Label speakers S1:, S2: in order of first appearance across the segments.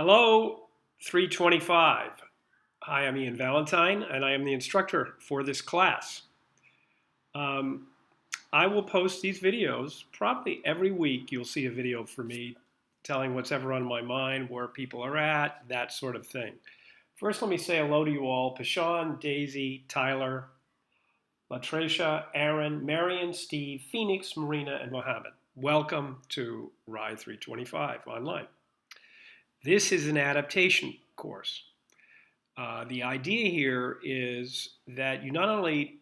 S1: Hello, 325. Hi, I'm Ian Valentine, and I am the instructor for this class. Um, I will post these videos probably every week. You'll see a video from me telling what's ever on my mind, where people are at, that sort of thing. First, let me say hello to you all. Pashawn, Daisy, Tyler, Latricia, Aaron, Marion, Steve, Phoenix, Marina, and Mohammed. Welcome to RI 325 online. This is an adaptation course. The idea here is that you not only,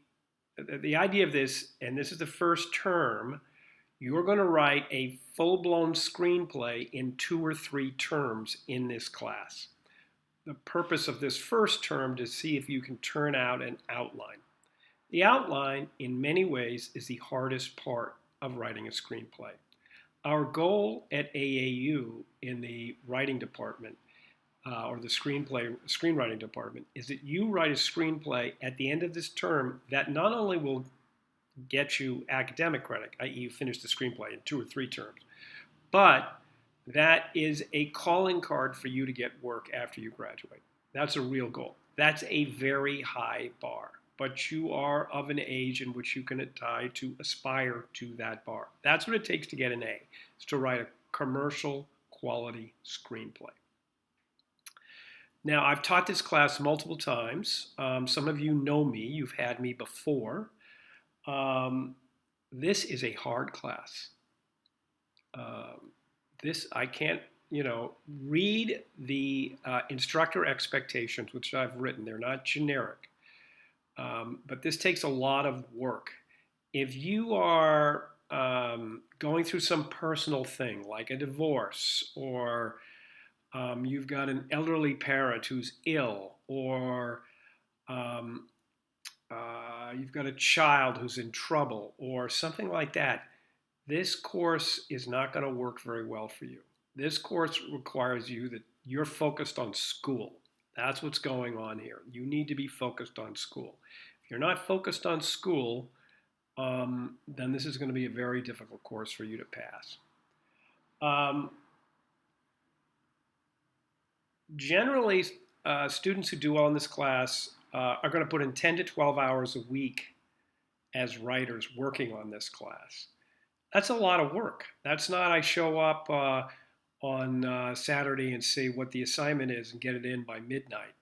S1: the idea of this, and this is the first term, you're going to write a full-blown screenplay in 2 or 3 terms in this class. The purpose of this first term is to see if you can turn out an outline. The outline, in many ways, is the hardest part of writing a screenplay. Our goal at AAU in the writing department or the screenwriting department is that you write a screenplay at the end of this term that not only will get you academic credit, i.e. you finish the screenplay in 2 or 3 terms, but that is a calling card for you to get work after you graduate. That's a real goal. That's a very high bar, but you are of an age in which you can try to aspire to that bar. That's what it takes to get an A, is to write a commercial quality screenplay. Now, I've taught this class multiple times. Some of you know me. You've had me before. This is a hard class. I can't, read the instructor expectations, which I've written. They're not generic. But this takes a lot of work. If you are going through some personal thing, like a divorce, or you've got an elderly parent who's ill, or you've got a child who's in trouble, or something like that, this course is not going to work very well for you. This course requires you that you're focused on school. That's what's going on here. You need to be focused on school. If you're not focused on school, then this is going to be a very difficult course for you to pass. Generally, students who do well in this class are going to put in 10 to 12 hours a week as writers working on this class. That's a lot of work. That's not I show up on Saturday and see what the assignment is and get it in by midnight.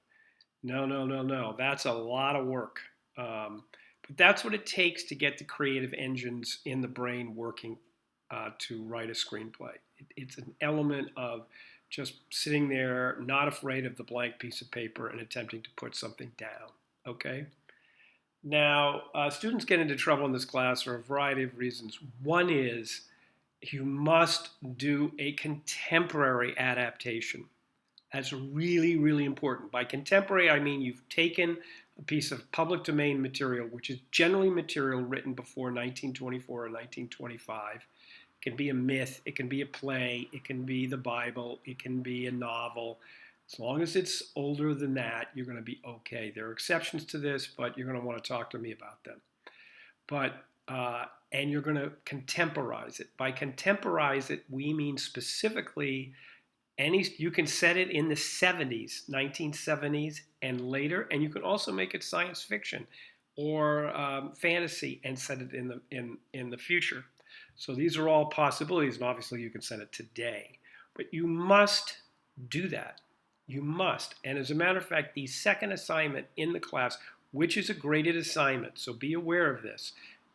S1: No. That's a lot of work. But that's what it takes to get the creative engines in the brain working to write a screenplay. It's an element of just sitting there, not afraid of the blank piece of paper and attempting to put something down, okay? Now, students get into trouble in this class for a variety of reasons. One is you must do a contemporary adaptation. That's really, really important. By contemporary, I mean you've taken a piece of public domain material, which is generally material written before 1924 or 1925. It can be a myth, it can be a play, it can be the Bible, it can be a novel. As long as it's older than that, you're going to be okay. There are exceptions to this, but you're going to want to talk to me about them. And you're going to contemporize it. By contemporize it, we mean specifically you can set it in the 70s, 1970s and later, and you can also make it science fiction or fantasy and set it in the future. So these are all possibilities, and obviously you can set it today. But you must do that. You must. And as a matter of fact, the second assignment in the class, which is a graded assignment, so be aware of this,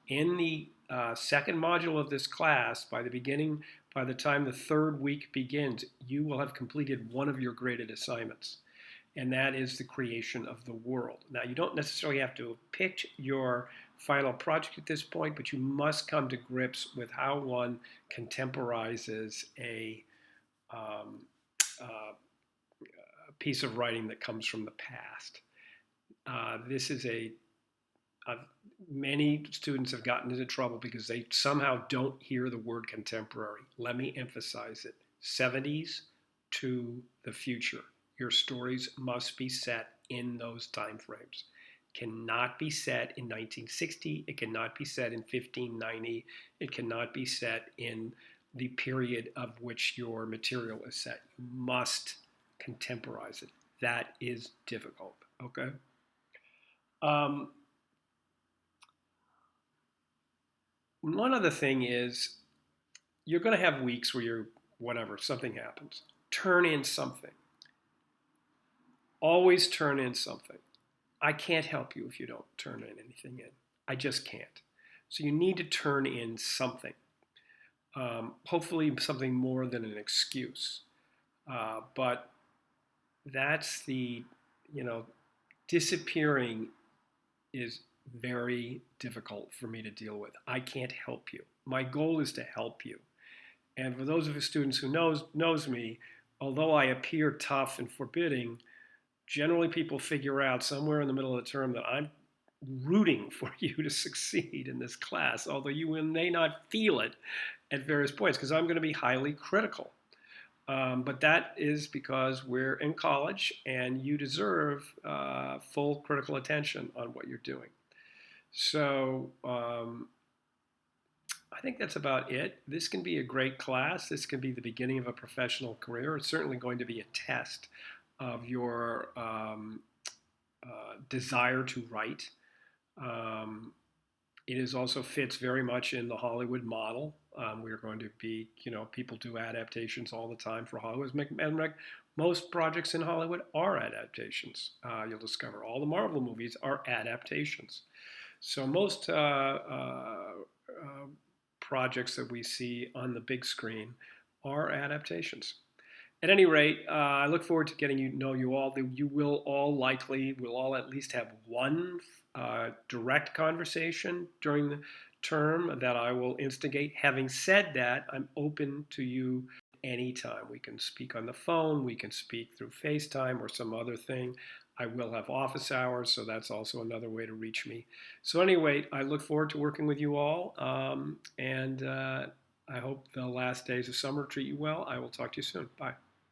S1: in the second module of this class, by the time the third week begins, you will have completed one of your graded assignments. And that is the creation of the world. Now, you don't necessarily have to have picked your final project at this point, but you must come to grips with how one contemporizes a piece of writing that comes from the past. This is many students have gotten into trouble because they somehow don't hear the word contemporary. Let me emphasize it. 70s to the future. Your stories must be set in those time frames. Cannot be set in 1960. It cannot be set in 1590. It cannot be set in the period of which your material is set. You must contemporize it. That is difficult, okay? Um, One other thing is you're going to have weeks where you're, whatever, something happens. Turn in something. Always turn in something. I can't help you if you don't turn in anything in. I just can't. So you need to turn in something. Hopefully something more than an excuse. But that's the, you know, disappearing is very difficult for me to deal with. I can't help you. My goal is to help you. And for those of the students who knows me, although I appear tough and forbidding, generally people figure out somewhere in the middle of the term that I'm rooting for you to succeed in this class, although you may not feel it at various points because I'm going to be highly critical. But that is because we're in college and you deserve full critical attention on what you're doing. So I think that's about it. This can be a great class. This can be the beginning of a professional career. It's certainly going to be a test of your desire to write. Um, it is also fits very much in the Hollywood model. We're going to be, people do adaptations all the time for Hollywood. And most projects in Hollywood are adaptations. You'll discover all the Marvel movies are adaptations. So most projects that we see on the big screen are adaptations. At any rate, I look forward to getting to know you all. You will all at least have one direct conversation during the term that I will instigate. Having said that, I'm open to you anytime. We can speak on the phone, we can speak through FaceTime or some other thing. I will have office hours, so that's also another way to reach me. So anyway, I look forward to working with you all, and I hope the last days of summer treat you well. I will talk to you soon. Bye.